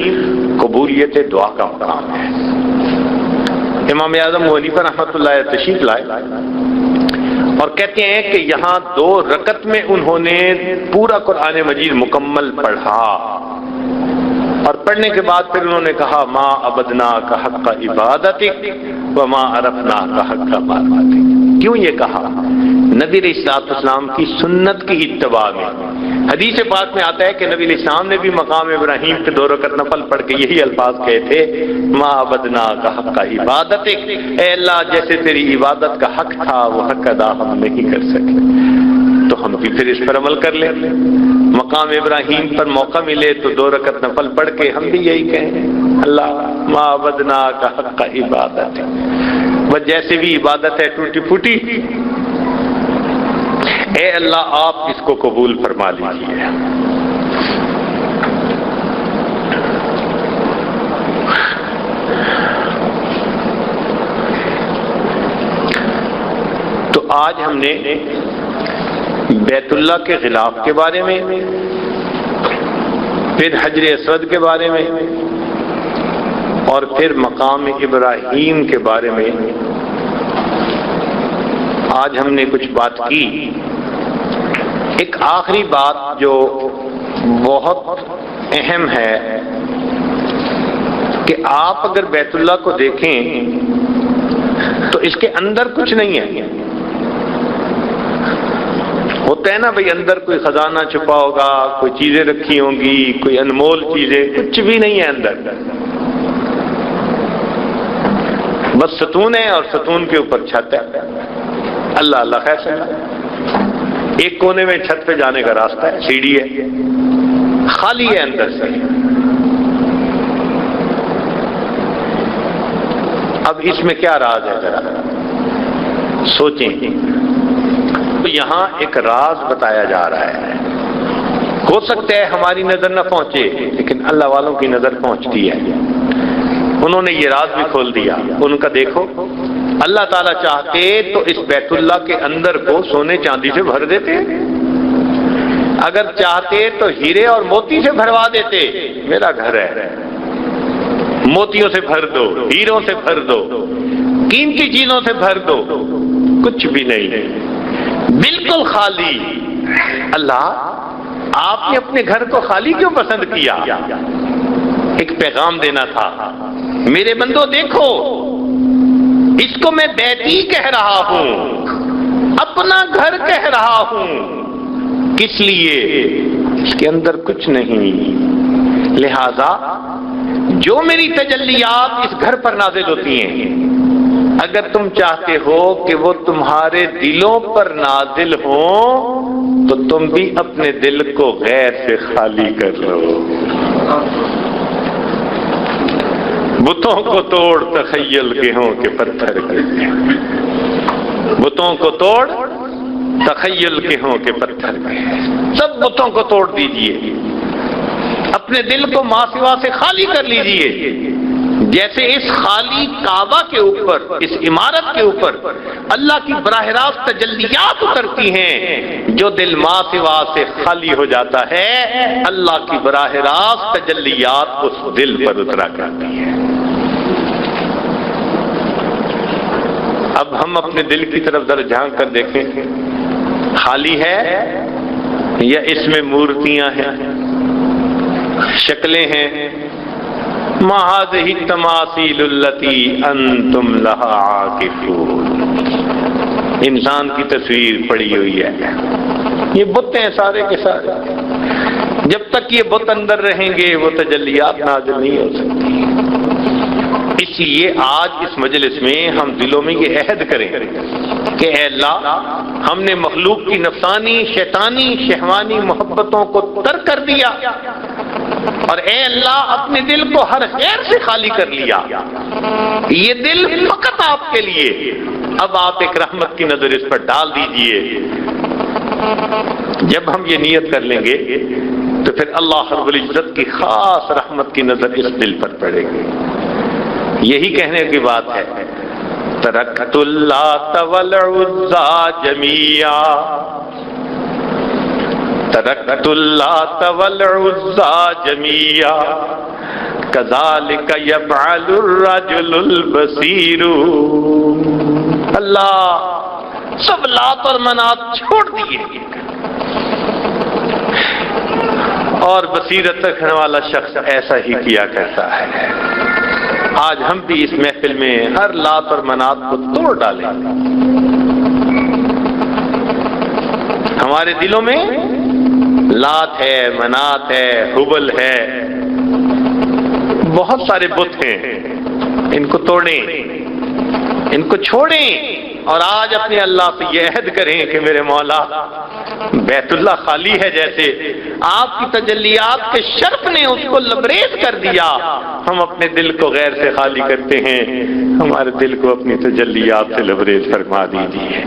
قبولیت دعا کا مقام ہے۔ امام اعظم ابو حنیفہ رحمۃ اللہ علیہ تشریف لائے اور کہتے ہیں کہ یہاں 2 رکعت میں انہوں نے پورا قرآن مجید مکمل پڑھا، اور پڑھنے کے بعد پھر انہوں نے کہا ما عبدنا کا حق عبادتک وما عرفنا کا حق معرفتک۔ کیوں یہ کہا؟ نبی علیہ السلام کی سنت کی اتباع میں۔ حدیث پاک میں آتا ہے کہ نبی علیہ السلام نے بھی مقام ابراہیم کے 2 رکعت نفل پڑھ کے یہی الفاظ کہے تھے، ما عبدنا کا حق عبادتک، اے اللہ جیسے تیری عبادت کا حق تھا وہ حق ادا ہم نہیں کر سکے، تو ہم بھی پھر اس پر عمل کر لیں۔ مقام ابراہیم پر موقع ملے تو 2 رکعت نفل پڑھ کے ہم بھی یہی کہیں، اللہ ما عبدنا کا حق عبادت، وہ جیسے بھی عبادت ہے ٹوٹی پھوٹی، اے اللہ آپ اس کو قبول فرما لیجیے۔ تو آج ہم نے بیت اللہ کے غلاف کے بارے میں، پھر حجر اسود کے بارے میں، اور پھر مقام ابراہیم کے بارے میں آج ہم نے کچھ بات کی۔ ایک آخری بات جو بہت اہم ہے کہ آپ اگر بیت اللہ کو دیکھیں تو اس کے اندر کچھ نہیں ہے، ہوتا ہے نا بھئی اندر کوئی خزانہ چھپا ہوگا، کوئی چیزیں رکھی ہوں گی، کوئی انمول چیزیں، کچھ بھی نہیں ہے اندر، بس ستون ہے اور ستون کے اوپر چھت ہے۔ اللہ اللہ خیر سے، ایک کونے میں چھت پہ جانے کا راستہ ہے، سیڑھی ہے، خالی ہے اندر سے. اب اس میں کیا راز ہے ذرا سوچیں. یہاں ایک راز بتایا جا رہا ہے. ہو سکتا ہے ہماری نظر نہ پہنچے لیکن اللہ والوں کی نظر پہنچتی ہے. انہوں نے یہ راز بھی کھول دیا. ان کا دیکھو اللہ تعالیٰ چاہتے تو اس بیت اللہ کے اندر کو سونے چاندی سے بھر دیتے, اگر چاہتے تو ہیرے اور موتی سے بھروا دیتے. میرا گھر ہے, موتیوں سے بھر دو, ہیروں سے بھر دو, قیمتی چیزوں سے بھر دو. کچھ بھی نہیں, بالکل خالی. اللہ آپ نے اپنے گھر کو خالی کیوں پسند کیا؟ ایک پیغام دینا تھا. میرے بندو دیکھو, اس کو میں بیتی کہہ رہا ہوں, اپنا گھر کہہ رہا ہوں. کس لیے؟ اس کے اندر کچھ نہیں. لہذا جو میری تجلیات اس گھر پر نازل ہوتی ہیں, اگر تم چاہتے ہو کہ وہ تمہارے دلوں پر نازل ہوں تو تم بھی اپنے دل کو غیر سے خالی کر لو. بتوں کو توڑ تخیل کے ہوں کہ پتھر کے, بتوں کو توڑ تخیل کے ہوں کہ پتھر کے. سب بتوں کو توڑ دیجئے, اپنے دل کو ماں سوا سے خالی کر لیجئے. جیسے اس خالی کعبہ کے اوپر, اس عمارت کے اوپر اللہ کی براہ راست تجلیات اترتی ہیں, جو دل ماں سوا سے خالی ہو جاتا ہے اللہ کی براہ راست تجلیات اس دل پر اترا کرتی ہیں. اب ہم اپنے دل کی طرف ذرا جھانک کر دیکھیں, خالی ہے یا اس میں مورتیاں ہیں, شکلیں ہیں؟ ما هذه التماثيل التي انتم لها عاكفون. انسان کی تصویر پڑی ہوئی ہے, یہ بت ہیں سارے کے سارے. جب تک یہ بت اندر رہیں گے وہ تجلیات نازل نہیں ہو سکتی. اس لیے آج اس مجلس میں ہم دلوں میں یہ عہد کریں کہ اے اللہ, ہم نے مخلوق کی نفسانی شیطانی شہوانی محبتوں کو ترک کر دیا, اور اے اللہ اپنے دل کو ہر خیر سے خالی کر لیا. یہ دل فقط آپ کے لیے. اب آپ ایک رحمت کی نظر اس پر ڈال دیجئے. جب ہم یہ نیت کر لیں گے تو پھر اللہ رب العزت کی خاص رحمت کی نظر اس دل پر پڑے گی. یہی کہنے کی بات ہے, ترکت اللات والعزى جميعا, ترکت اللات والعزى جميعا كذلك يفعل الرجل البصير. اللہ سب لات اور منات چھوڑ دیے اور بصیرت رکھنے والا شخص ایسا ہی کیا کرتا ہے. آج ہم بھی اس محفل میں ہر لات اور منات کو توڑ ڈالیں. ہمارے دلوں میں لات ہے, منات ہے, حبل ہے, بہت سارے بت ہیں. ان کو توڑیں, ان کو چھوڑیں, اور آج اپنے اللہ سے یہ عہد کریں کہ میرے مولا بیت اللہ خالی ہے, جیسے آپ کی تجلیات کے شرف نے اس کو لبریز کر دیا, ہم اپنے دل کو غیر سے خالی کرتے ہیں. ہمارے دل کو اپنی تجلیات سے لبریز فرما دیجیے.